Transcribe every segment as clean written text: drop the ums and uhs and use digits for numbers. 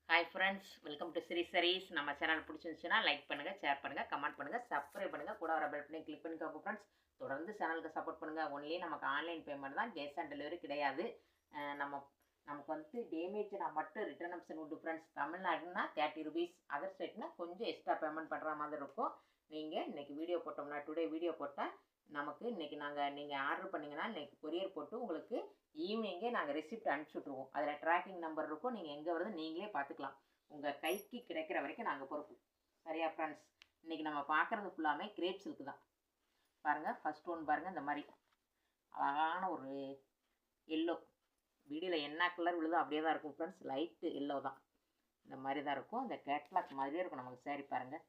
Hi friends, welcome to Shri sarees. நம்ம channel பிடிச்சிருந்துச்சுன்னா like பண்ணுங்கள், ஷேர் பண்ணுங்கள், கமெண்ட் பண்ணுங்கள், சப்ஸ்கிரைப் பண்ணுங்கள், கூட வர பெல் பண்ணி கிளிக் பண்ணிக்கோங்க ஃப்ரெண்ட்ஸ். தொடர்ந்து சேனலுக்கு சப்போர்ட் பண்ணுங்கள். ஒன்லி நமக்கு ஆன்லைன் பேமெண்ட் தான், கேஷ் ஆன் டெலிவரி கிடையாது. நமக்கு வந்து டேமேஜ்னா மட்டும் ரிட்டர்ன் ஆப்ஷன் உண்டு ஃப்ரெண்ட்ஸ். தமிழ்நாடுனா 30 ருபீஸ், அதர் ஸ்டேட்னா கொஞ்சம் எக்ஸ்ட்ரா பேமெண்ட் பண்ணுற மாதிரி இருக்கும். நீங்கள் இன்றைக்கி வீடியோ போட்டோம்னா, டுடே வீடியோ போட்டால் நமக்கு இன்றைக்கி நீங்கள் ஆர்டர் பண்ணிங்கன்னா இன்றைக்கி கொரியர் போட்டு உங்களுக்கு ஈவினிங்கே நாங்கள் ரெசிப்ட் அனுப்பிச்சி விட்ருவோம். அதில் ட்ராக்கிங் நம்பர் இருக்கும், நீங்கள் எங்கே வருது நீங்களே பார்த்துக்கலாம். உங்கள் கைக்கு கிடைக்கிற வரைக்கும் நாங்கள் பொறுப்பு. சரியா ஃப்ரெண்ட்ஸ்? இன்றைக்கி நம்ம பார்க்குறது ஃபுல்லாமே கிரேப் சில்க் தான். பாருங்கள், ஃபஸ்ட் ஒன் பாருங்கள், இந்த மாதிரி அழகான ஒரு எல்லோ. வீடியோவில் என்ன கலர் விழுதோ அப்படியே தான் இருக்கும் ஃப்ரெண்ட்ஸ். லைட்டு எல்லோ தான், இந்த மாதிரி தான் இருக்கும். இந்த கேட்லாக் மாதிரியே இருக்கும் நமக்கு சேரீ. பாருங்கள்,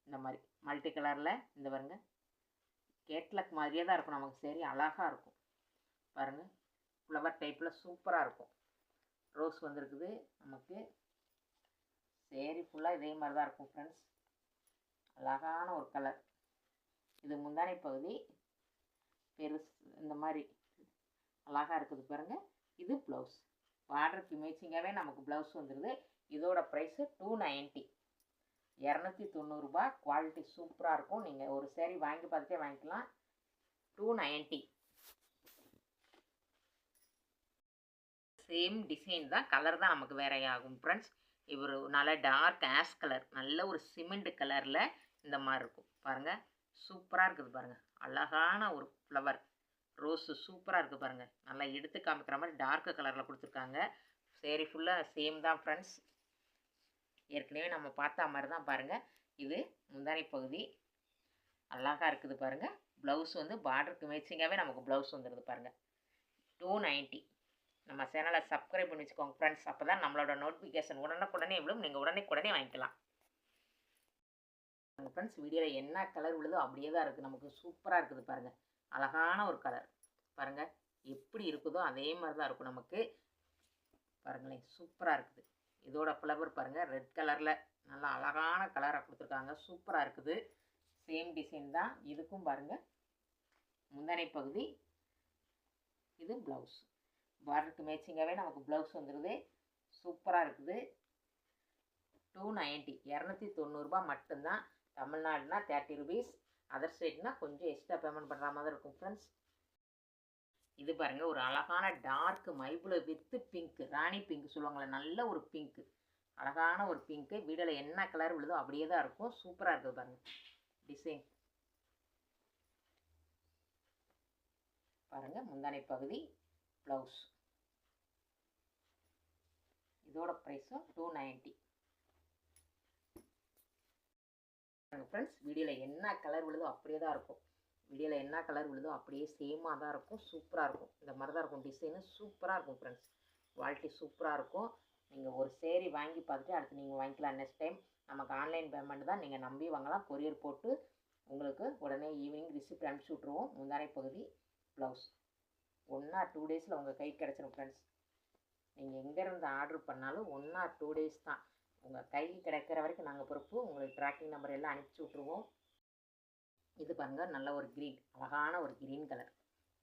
இந்த மாதிரி மல்டி கலரில் இந்த பாருங்கள் கேட்லாக் மாதிரியே தான் இருக்கும் நமக்கு சேரீ. அழகாக இருக்கும் பாருங்கள். ஃப்ளவர் டைப்பில் சூப்பராக இருக்கும். ரோஸ் வந்துருக்குது நமக்கு. சேரீ ஃபுல்லாக இதே மாதிரி தான் இருக்கும் ஃப்ரெண்ட்ஸ். அழகான ஒரு கலர். இது முந்தானை பகுதி பெருசு, இந்த மாதிரி அழகாக இருக்குது பாருங்கள். இது ப்ளவுஸ். பார்டருக்கு மேட்சிங்காகவே நமக்கு ப்ளவுஸ் வந்துடுது. இதோட ப்ரைஸு 290, 290 ரூபா. குவாலிட்டி சூப்பராக இருக்கும். நீங்கள் ஒரு சேரீ வாங்கி பார்த்துட்டே வாங்கிக்கலாம். 290. சேம் டிசைன் தான், கலர் தான் நமக்கு வேற ஆகும் ஃப்ரெண்ட்ஸ். இவர் நல்ல டார்க் ஆஷ் கலர், நல்ல ஒரு சிமெண்ட் கலரில் இந்த மாதிரி இருக்கும் பாருங்கள். சூப்பராக இருக்குது பாருங்கள். அழகான ஒரு ஃப்ளவர் ரோஸு சூப்பராக இருக்குது பாருங்கள். நல்லா எடுத்து காமிக்கிற மாதிரி டார்க் கலரில் கொடுத்துருக்காங்க. சேரீ ஃபுல்லாக சேம் தான் ஃப்ரெண்ட்ஸ். ஏற்கனவே நம்ம பார்த்த மாதிரி தான் பாருங்கள். இது முந்தானை பகுதி அழகாக இருக்குது பாருங்கள். ப்ளவுஸ் வந்து பார்டருக்கு மேட்சிங்காகவே நமக்கு ப்ளவுஸ் வந்துடுது பாருங்கள். 290. நம்ம சேனலை சப்ஸ்கிரைப் பண்ணி வச்சுக்கோங்க ஃப்ரெண்ட்ஸ். அப்போ தான் நம்மளோட நோட்டிஃபிகேஷன் உடனுக்குடனே விழும். நீங்கள் உடனே வாங்கிக்கலாம் ஃப்ரெண்ட்ஸ். வீடியோவில் என்ன கலர் விழுதோ அப்படியே தான் இருக்குது நமக்கு. சூப்பராக இருக்குது பாருங்கள். அழகான ஒரு கலர் பாருங்கள். எப்படி இருக்குதோ அதே மாதிரி தான் இருக்கும் நமக்கு. பாருங்களேன், சூப்பராக இருக்குது. இதோட ஃப்ளவர் பாருங்கள், ரெட் கலரில் நல்லா அழகான கலராக கொடுத்துருக்காங்க. சூப்பராக இருக்குது. சேம் டிசைன் தான் இதுக்கும் பாருங்கள். முந்தானை பகுதி, இது ப்ளவுஸ். பார்டருக்கு மேட்சிங்காகவே நமக்கு ப்ளவுஸ் வந்துடுது. சூப்பராக இருக்குது. 290, 290 ரூபா மட்டும்தான். தமிழ்நாடுனா 30 ருபீஸ், அதர் ஸ்டேட்னா கொஞ்சம் எக்ஸ்ட்ரா பேமெண்ட் பண்ணுற மாதிரி இருக்கும் ஃப்ரெண்ட்ஸ். இது பாருங்கள், ஒரு அழகான டார்க் மைபுள வித்து பிங்க், ராணி பிங்க் சொல்லுவாங்களே, நல்ல ஒரு பிங்க்கு, அழகான ஒரு பிங்க்கு. வீடியோவில் என்ன கலர் விழுதோ அப்படியே தான் இருக்கும். சூப்பராக இருக்குது பாருங்கள் டிசைன். பாருங்கள், முந்தானை பகுதி, ப்ளவுஸ். இதோட ப்ரைஸும் 290 ஃப்ரெண்ட்ஸ். வீடியோவில் என்ன கலர் விழுதோ அப்படியே தான் இருக்கும். வீடியோவில் என்ன கலர் விழுதோ அப்படியே சேமாக தான் இருக்கும். சூப்பராக இருக்கும். இந்த மாதிரி தான் இருக்கும் டிசைனு. சூப்பராக இருக்கும் ஃப்ரெண்ட்ஸ். குவாலிட்டி சூப்பராக இருக்கும். நீங்கள் ஒரு சேரீ வாங்கி பார்த்துட்டு அடுத்து நீங்கள் வாங்கிக்கலாம். நெக்ஸ்ட் டைம் நமக்கு ஆன்லைன் பேமெண்ட் தான், நீங்கள் நம்பி வாங்கலாம். கொரியர் போட்டு உங்களுக்கு உடனே ஈவினிங் ரிசிப்ட் அனுப்பிச்சி விட்ருவோம். முந்தானை பகுதி, ப்ளவுஸ். 1 or 2 டேஸில் உங்கள் கை கிடச்சிடும் ஃப்ரெண்ட்ஸ். நீங்கள் எங்கேருந்து ஆர்டர் பண்ணாலும் 1 or 2 டேஸ் தான். உங்கள் கைக்கு கிடைக்கிற வரைக்கும் நாங்கள் பொறுப்பு. உங்களுக்கு ட்ராக்கிங் நம்பர் எல்லாம் அனுப்பிச்சி விட்ருவோம். இது பாருங்கள், நல்ல ஒரு க்ரீன், அழகான ஒரு க்ரீன் கலர்.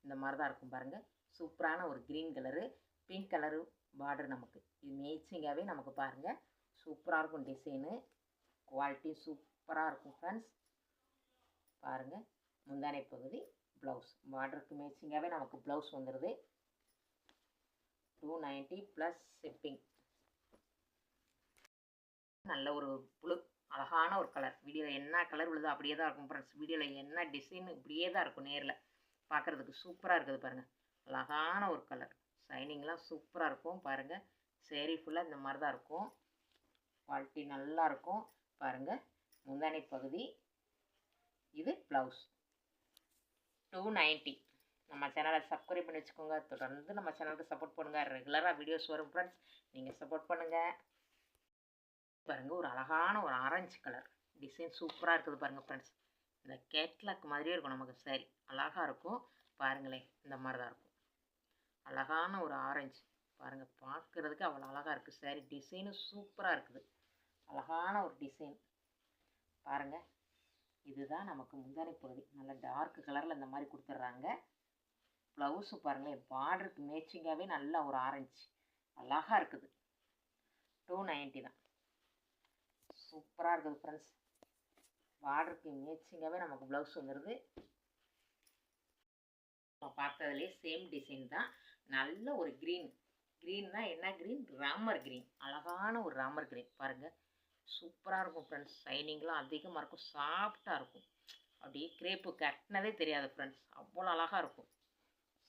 இந்த மாதிரி தான் இருக்கும் பாருங்கள். சூப்பரான ஒரு green colour, pink colour border நமக்கு. இது மேட்சிங்காகவே நமக்கு பாருங்கள் சூப்பராக இருக்கும் டிசைனு. குவாலிட்டி சூப்பராக இருக்கும் ஃப்ரெண்ட்ஸ். பாருங்கள், முந்தானை பகுதி, ப்ளவுஸ். பார்டருக்கு மேட்சிங்காகவே நமக்கு ப்ளவுஸ் வந்துடுது. 290 ப்ளஸ் ஷிப்பிங். நல்ல ஒரு புழு, அழகான ஒரு கலர். வீடியோவில் என்ன கலர் விழுதோ அப்படியே தான் இருக்கும் ஃப்ரெண்ட்ஸ். வீடியோவில் என்ன டிசைன் இப்படியே தான் இருக்கும். நேரில் பார்க்குறதுக்கு சூப்பராக இருக்குது பாருங்கள். அழகான ஒரு கலர். ஷைனிங்லாம் சூப்பராக இருக்கும் பாருங்கள். சேரீ ஃபுல்லாக இந்த மாதிரி தான் இருக்கும். குவாலிட்டி நல்லாயிருக்கும் பாருங்கள். முந்தானை பகுதி, இது ப்ளவுஸ். 290. நம்ம சேனலை சப்ஸ்கிரைப் பண்ணி வச்சுக்கோங்க. தொடர்ந்து நம்ம சேனலுக்கு சப்போர்ட் பண்ணுங்கள். ரெகுலராக வீடியோஸ் வரும் ஃப்ரெண்ட்ஸ். நீங்கள் சப்போர்ட் பண்ணுங்கள். பாருங்கள், ஒரு அழகான ஒரு ஆரஞ்சு கலர் டிசைன் சூப்பராக இருக்குது பாருங்கள் ஃப்ரெண்ட்ஸ். இந்த கேட்லாக் மாதிரியே இருக்கும் நமக்கு சாரி. அழகாக இருக்கும் பாருங்களேன். இந்த மாதிரி தான் இருக்கும். அழகான ஒரு ஆரஞ்சு பாருங்கள், பார்க்குறதுக்கு அவ்வளோ அழகாக இருக்குது சாரி. டிசைனும் சூப்பராக இருக்குது. அழகான ஒரு டிசைன் பாருங்கள். இதுதான் நமக்கு முந்தானை பகுதி. நல்ல டார்க் கலரில் இந்த மாதிரி கொடுத்துட்றாங்க. ப்ளவுஸு பாருங்களேன், பார்டருக்கு மேட்சிங்காகவே நல்ல ஒரு ஆரஞ்சு அழகாக இருக்குது. 290 தான். சூப்பராக இருக்குது ஃப்ரெண்ட்ஸ். பார்டருக்கு மேட்சிங்காகவே நமக்கு ப்ளவுஸ் வந்துடுது. பார்த்ததுலேயே சேம் டிசைன் தான். நல்ல ஒரு க்ரீன்னா என்ன க்ரீன்? ராமர் க்ரீன். அழகான ஒரு ராமர் க்ரீன் பாருங்கள். சூப்பராக இருக்கும் ஃப்ரெண்ட்ஸ். ஷைனிங்லாம் அதிகமாக இருக்கும், சாஃப்டாக இருக்கும். அப்படியே கிரேப்பு கட்டினதே தெரியாது ஃப்ரெண்ட்ஸ். அவ்வளோ அழகாக இருக்கும்,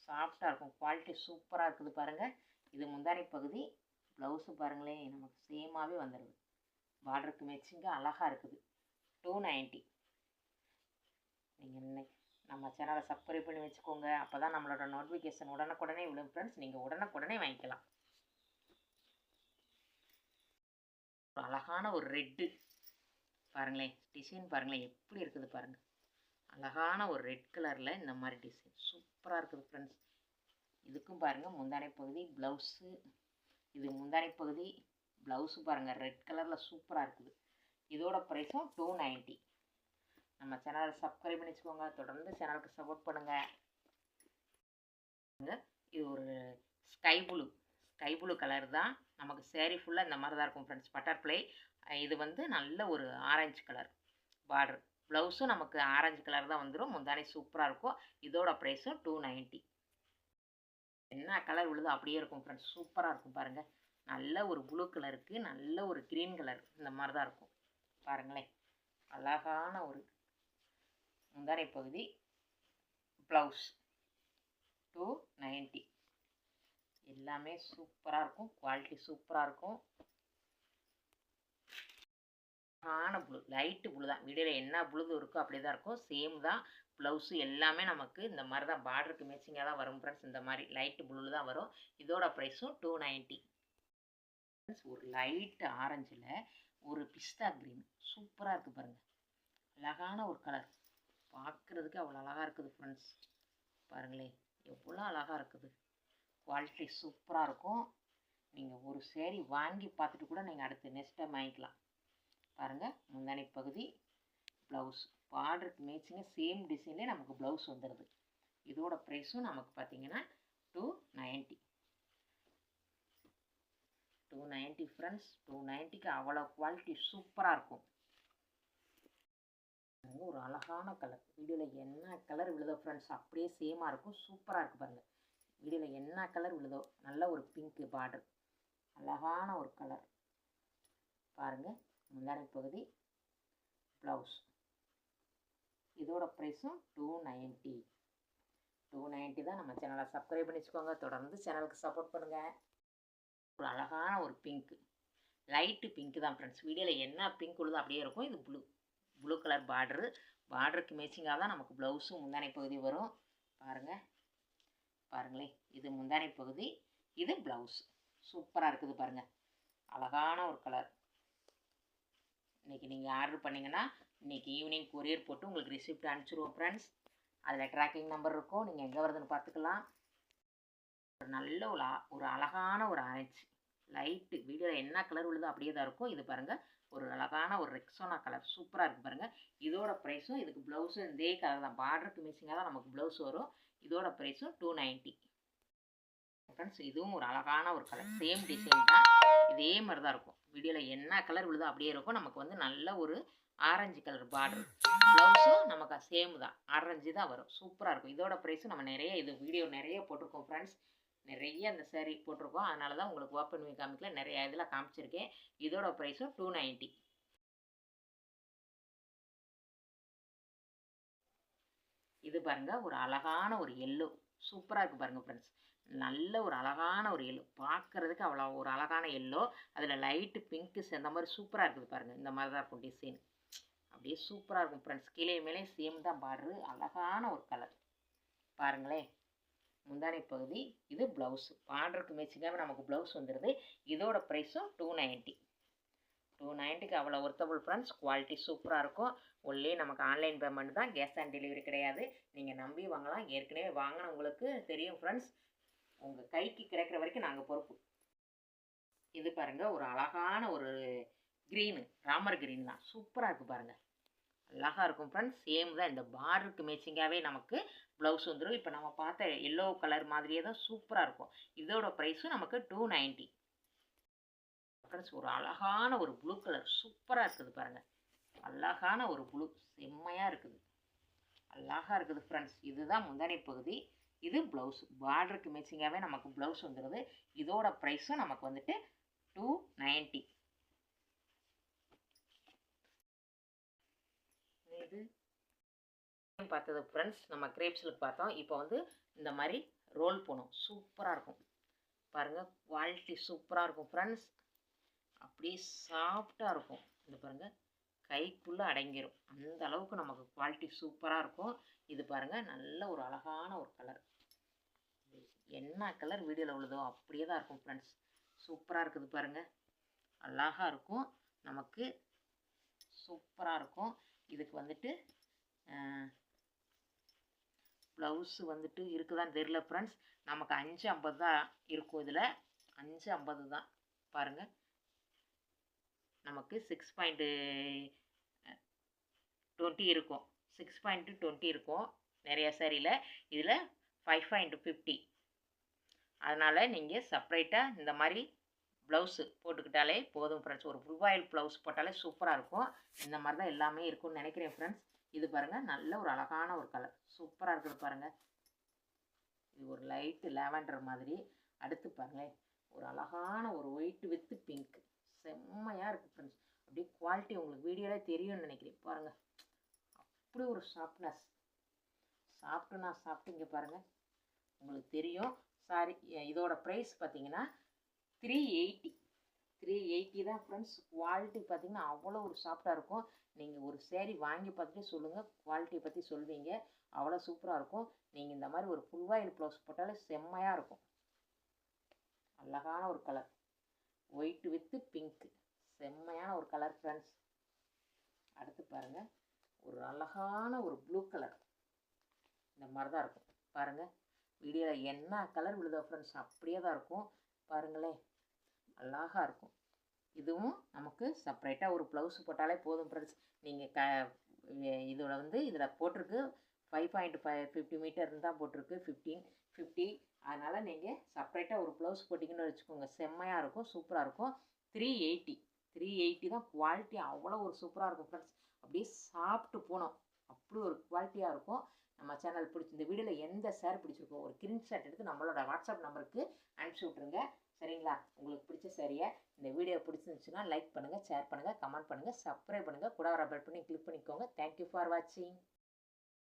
சாஃப்டாக இருக்கும். குவாலிட்டி சூப்பராக இருக்குது பாருங்கள். இது முந்தானை பகுதி. ப்ளவுஸு பாருங்களேன், நமக்கு சேமாகவே வந்துடுது. பார்டருக்கு மேட்சிங்காக அழகாக இருக்குது. 290. நீங்கள் நம்ம சேனலை சப்ஸ்கிரைப் பண்ணி வச்சுக்கோங்க. அப்போ தான் நம்மளோட நோட்டிஃபிகேஷன் உடனுக்குடனே விடும் ஃப்ரெண்ட்ஸ். நீங்கள் உடனுக்குடனே வாங்கிக்கலாம். ஒரு அழகான ஒரு ரெட்டு பாருங்களேன், டிசைன் பாருங்களேன் எப்படி இருக்குது பாருங்கள். அழகான ஒரு ரெட் கலரில் இந்த மாதிரி டிசைன் சூப்பராக இருக்குது ஃப்ரெண்ட்ஸ். இதுக்கும் பாருங்கள் முந்தானை பகுதி, ப்ளவுஸு. இது முந்தானை பகுதி, ப்ளவுஸு பாருங்கள் ரெட் கலரில் சூப்பராக இருக்குது. இதோட ப்ரைஸும் 290. நம்ம சேனலை சப்ஸ்கிரைப் பண்ணி வச்சுக்கோங்க. தொடர்ந்து சேனலுக்கு சப்போர்ட் பண்ணுங்கள். இது ஒரு ஸ்கை ப்ளூ கலர் தான். நமக்கு சேரீ ஃபுல்லாக இந்த மாதிரி தான் இருக்கும் ஃப்ரெண்ட்ஸ். பட்டர்ஃப்ளை. இது வந்து நல்ல ஒரு ஆரஞ்சு கலர் பார்டர். ப்ளவுஸும் நமக்கு ஆரஞ்சு கலர் தான் வந்துடும். முந்தானை சூப்பராக இருக்கும். இதோட ப்ரைஸும் 290. என்ன கலர் விழுதோ அப்படியே இருக்கும் ஃப்ரெண்ட்ஸ். சூப்பராக இருக்கும் பாருங்கள். நல்ல ஒரு ப்ளூ கலருக்கு நல்ல ஒரு க்ரீன் கலர் இந்த மாதிரி தான் இருக்கும் பாருங்களேன். அழகான ஒரு முந்தானை பகுதி, ப்ளவுஸ் 290. எல்லாமே சூப்பராக இருக்கும், குவாலிட்டி சூப்பராக இருக்கும். அழகான ப்ளூ, லைட்டு ப்ளூ தான். வீடியோவில் என்ன ப்ளூ இருக்கோ அப்படியே தான் இருக்கும், சேம் தான். ப்ளவுஸு எல்லாமே நமக்கு இந்த மாதிரி தான் பார்டருக்கு மேட்சிங்காக தான் வரும் ஃப்ரெண்ட்ஸ். இந்த மாதிரி லைட்டு ப்ளூவில் தான் வரும். இதோட ப்ரைஸும் 290. ஒரு லைட்டு ஆரஞ்சில் ஒரு பிஸ்தா க்ரீன் சூப்பராக இருக்குது பாருங்கள். அழகான ஒரு கலர், பார்க்குறதுக்கு அவ்வளோ அழகாக இருக்குது ஃப்ரெண்ட்ஸ். பாருங்களேன் எவ்வளோ அழகாக இருக்குது. குவாலிட்டி சூப்பராக இருக்கும். நீங்கள் ஒரு சேரீ வாங்கி பார்த்துட்டு கூட நீங்கள் அடுத்து நெக்ஸ்ட் டைம் வாங்கிக்கலாம். பாருங்கள் முந்தானை பகுதி, ப்ளவுஸ் பார்டருக்கு மேட்சிங்க சேம் டிசைன்லேயே நமக்கு ப்ளவுஸ் வந்துடுது. இதோட ப்ரைஸும் நமக்கு பார்த்தீங்கன்னா 290. 290 ஃப்ரெண்ட்ஸ். 290க்கு அவ்வளோ குவாலிட்டி சூப்பராக இருக்கும். ஒரு அழகான கலர். வீடியோவில் என்ன கலர் விழுதோ ஃப்ரெண்ட்ஸ் அப்படியே சேமாக இருக்கும். சூப்பராக இருக்குது பாருங்கள். வீடியோவில் என்ன கலர் விழுதோ நல்ல ஒரு பிங்க்கு பார்டர், அழகான ஒரு கலர் பாருங்கள். முந்தானை பகுதி, ப்ளவுஸ். இதோட ப்ரைஸும் 290. 290 தான். நம்ம சேனலை சப்ஸ்கிரைப் பண்ணி வச்சுக்கோங்க. தொடர்ந்து சேனலுக்கு சப்போர்ட் பண்ணுங்கள். ஒரு அழகான ஒரு பிங்க்கு, லைட்டு பிங்க்கு தான் ஃப்ரெண்ட்ஸ். வீடியோவில் என்ன பிங்க் உள்ளதோ அப்படியே இருக்கும். இது ப்ளூ கலர் பார்டருக்கு மேட்சிங்காக தான் நமக்கு ப்ளவுஸும் முந்தானை பகுதி வரும். பாருங்களேன் இது முந்தானை பகுதி, இது ப்ளவுஸ். சூப்பராக இருக்குது பாருங்கள். அழகான ஒரு கலர். இன்றைக்கி நீங்கள் ஆர்டர் பண்ணிங்கன்னா இன்றைக்கி ஈவினிங் கொரியர் போட்டு உங்களுக்கு ரிசிப்ட் அனுப்பிச்சிடுவோம் ஃப்ரெண்ட்ஸ். அதில் ட்ராக்கிங் நம்பர் இருக்கும், நீங்கள் எங்கே வருதுன்னு பார்த்துக்கலாம். ஒரு நல்ல ஒரு அழகான ஒரு ஆரஞ்சு லைட்டு. வீடியோவில் என்ன கலர் விழுதோ அப்படியே தான் இருக்கும். இது பாருங்கள் ஒரு அழகான ஒரு ரெக்ஸோனா கலர் சூப்பராக இருக்குது பாருங்கள். இதோட ப்ரைஸும் இதுக்கு ப்ளவுஸும் இதே கலர் தான். பார்டருக்கு மிக்சிங்காக தான் நமக்கு ப்ளவுஸ் வரும். இதோட ப்ரைஸும் 290 ஃப்ரெண்ட்ஸ். இதுவும் ஒரு அழகான ஒரு கலர், சேம் டிசைன் தான். இதே மாதிரி தான் இருக்கும். வீடியோவில் என்ன கலர் விழுதோ அப்படியே இருக்கும். நமக்கு வந்து நல்ல ஒரு ஆரஞ்சு கலர் பார்டர். ப்ளவுஸும் நமக்கு சேம் தான், ஆரஞ்சு தான் வரும். சூப்பராக இருக்கும். இதோட ப்ரைஸும் நம்ம இது வீடியோ நிறைய போட்டிருக்கோம் ஃப்ரெண்ட்ஸ். நிறைய அந்த சேரீ போட்டிருக்கோம். அதனால தான் உங்களுக்கு ஓப்பன் பண்ணி காமிக்கல, நிறைய இதில் காமிச்சிருக்கேன். இதோட ப்ரைஸும் 290. இது பாருங்கள் ஒரு அழகான ஒரு எல்லோ சூப்பராக இருக்குது பாருங்கள் ஃப்ரெண்ட்ஸ். நல்ல ஒரு அழகான ஒரு எல்லோ, பார்க்குறதுக்கு அவ்வளோ ஒரு அழகான எல்லோ. அதில் லைட்டு பிங்க்கு சேர்ந்த மாதிரி சூப்பராக இருக்குது பாருங்கள். இந்த மாதிரி தான் இருக்கும் டிசைன். அப்படியே சூப்பராக இருக்கும் ஃப்ரெண்ட்ஸ். கீழே மேலே சேம் தான் பார்டரு. அழகான ஒரு கலர் பாருங்களேன். முந்தானை பகுதி, இது ப்ளவுஸ். பார்டருக்கு மேட்சிங்காக நமக்கு ப்ளவுஸ் வந்துடுது. இதோட ப்ரைஸும் 290. 290க்கு அவ்வளோ ஒர்த்தபுள் ஃப்ரெண்ட்ஸ். குவாலிட்டி சூப்பராக இருக்கும். ஒன்லி நமக்கு ஆன்லைன் பேமெண்ட் தான், கேஷ் ஆன் டெலிவரி கிடையாது. நீங்கள் நம்பி வாங்கலாம். ஏற்கனவே வாங்கினவங்களுக்கு தெரியும் ஃப்ரெண்ட்ஸ். உங்கள் கைக்கு கிடைக்கிற வரைக்கும் நாங்கள் பொறுப்பு. இது பாருங்கள் ஒரு அழகான ஒரு க்ரீனு, ராமர் க்ரீன் தான். சூப்பராக இருக்குது பாருங்கள். அழகாக இருக்கும் ஃப்ரெண்ட்ஸ். சேம் தான். இந்த பார்டருக்கு மேட்சிங்காகவே நமக்கு ப்ளவுஸ் வந்துடும். இப்போ நம்ம பார்த்த எல்லோ கலர் மாதிரியே தான் சூப்பராக இருக்கும். இதோட ப்ரைஸும் நமக்கு 290 ஃப்ரெண்ட்ஸ் ஒரு அழகான ஒரு ப்ளூ கலர் சூப்பராக இருக்குது பாருங்கள். அழகான ஒரு ப்ளூ செம்மையாக இருக்குது, அழகாக இருக்குது ஃப்ரெண்ட்ஸ். இதுதான் முந்தானை பகுதி, இது ப்ளவுஸ். பார்டருக்கு மேட்சிங்காகவே நமக்கு ப்ளவுஸ் வந்துடுது. இதோட ப்ரைஸும் நமக்கு வந்துட்டு 290. இது பார்த்தது ஃப்ரெண்ட்ஸ், நம்ம கிரேப் சில்க் பார்த்தோம். இப்போ வந்து இந்த மாதிரி ரோல் போகணும், சூப்பராக இருக்கும் பாருங்கள். குவாலிட்டி சூப்பராக இருக்கும் ஃப்ரெண்ட்ஸ், அப்படியே சாஃப்டாக இருக்கும். இந்த பாருங்கள், கைக்குள்ளே அடங்கிடும், அந்த அளவுக்கு நமக்கு குவாலிட்டி சூப்பராக இருக்கும். இது பாருங்கள், நல்ல ஒரு அழகான ஒரு கலர். என்ன கலர் வீடியோவில் உள்ளதோ அப்படியே தான் இருக்கும் ஃப்ரெண்ட்ஸ். சூப்பராக இருக்குது பாருங்கள், அழகாக இருக்கும், நமக்கு சூப்பராக இருக்கும். இதுக்கு வந்துட்டு ப்ளவுஸு வந்துட்டு இருக்குதான்னு தெரியல ஃப்ரெண்ட்ஸ். நமக்கு 550 தான் இருக்கும். இதில் 550 தான் பாருங்கள். நமக்கு 6.20 இருக்கும், 6.20 இருக்கும் நிறைய சாரியில். இதில் 5.50. அதனால் நீங்கள் செப்ரேட்டாக இந்த மாதிரி ப்ளவுஸு போட்டுக்கிட்டாலே போதும் ஃப்ரெண்ட்ஸ். ஒரு ஃபுல் ஆயில் ப்ளவுஸ் போட்டாலே சூப்பராக இருக்கும். இந்த மாதிரி தான் எல்லாமே இருக்கும்னு நினைக்கிறேன் ஃப்ரெண்ட்ஸ். இது பாருங்கள், நல்ல ஒரு அழகான ஒரு கலர் சூப்பராக இருக்குது பாருங்கள். இது ஒரு லைட்டு லாவெண்டர் மாதிரி. அடுத்து பாருங்களேன், ஒரு அழகான ஒரு ஒயிட் வித் பிங்க் செம்மையாக இருக்குது ஃப்ரெண்ட்ஸ். அப்படியே குவாலிட்டி உங்களுக்கு வீடியோவிலே தெரியும்னு நினைக்கிறேன் பாருங்கள். அப்படி ஒரு சாஃப்ட்னஸ், சாப்பிட்டு இங்கே பாருங்கள் உங்களுக்கு தெரியும். சாரி, இதோட ப்ரைஸ் பார்த்தீங்கன்னா 380 தான் ஃப்ரெண்ட்ஸ். குவாலிட்டி பார்த்தீங்கன்னா அவ்வளோ ஒரு சாஃப்டாக இருக்கும். நீங்கள் ஒரு சேரீ வாங்கி பார்த்துட்டு சொல்லுங்கள், குவாலிட்டியை பற்றி சொல்வீங்க, அவ்வளோ சூப்பராக இருக்கும். நீங்கள் இந்த மாதிரி ஒரு ஃபுல் ஆயில் ப்ளவுஸ் போட்டாலே செம்மையாக இருக்கும். அழகான ஒரு கலர், ஒயிட் வித்து பிங்க், செம்மையான ஒரு கலர் ஃப்ரெண்ட்ஸ். அடுத்து பாருங்கள், ஒரு அழகான ஒரு ப்ளூ கலர். இந்த மாதிரி தான் இருக்கும் பாருங்கள். வீடியோவில் என்ன கலர் விழுதோ ஃப்ரெண்ட்ஸ் அப்படியே தான் இருக்கும் பாருங்களேன், அழகாக இருக்கும். இதுவும் நமக்கு செப்ரேட்டாக ஒரு ப்ளவுஸ் போட்டாலே போதும் ஃப்ரெண்ட்ஸ். நீங்கள் இதோட வந்து இதில் போட்டிருக்கு 5.50 மீட்டர் தான் போட்டிருக்கு, 1550. அதனால் நீங்கள் செப்ரேட்டாக ஒரு ப்ளவுஸ் போட்டிங்கன்னு வச்சுக்கோங்க, செம்மையாக இருக்கும், சூப்பராக இருக்கும். 380 தான். குவாலிட்டி அவ்வளோ ஒரு சூப்பராக இருக்கும் ஃப்ரெண்ட்ஸ். அப்படியே சாப்பிட்டு போனோம், அப்படி ஒரு குவாலிட்டியாக இருக்கும். நம்ம சேனல் பிடிச்சி இந்த வீடியோவில் எந்த சேர் பிடிச்சிருக்கோ ஒரு ஸ்க்ரீன்ஷாட் எடுத்து நம்மளோட வாட்ஸ்அப் நம்பருக்கு அனுப்பிச்சி விட்ருங்க, சரிங்களா? உங்களுக்கு பிடிச்ச சாரியை இந்த வீடியோ பிடிச்சிருந்துச்சுன்னா லைக் பண்ணுங்கள், ஷேர் பண்ணுங்கள், கமெண்ட் பண்ணுங்கள், சப்ஸ்கிரைப் பண்ணுங்கள், கூட வர பெல் பண்ணி கிளிக் பண்ணிக்கோங்க. தேங்க்யூ ஃபார் வாட்சிங்.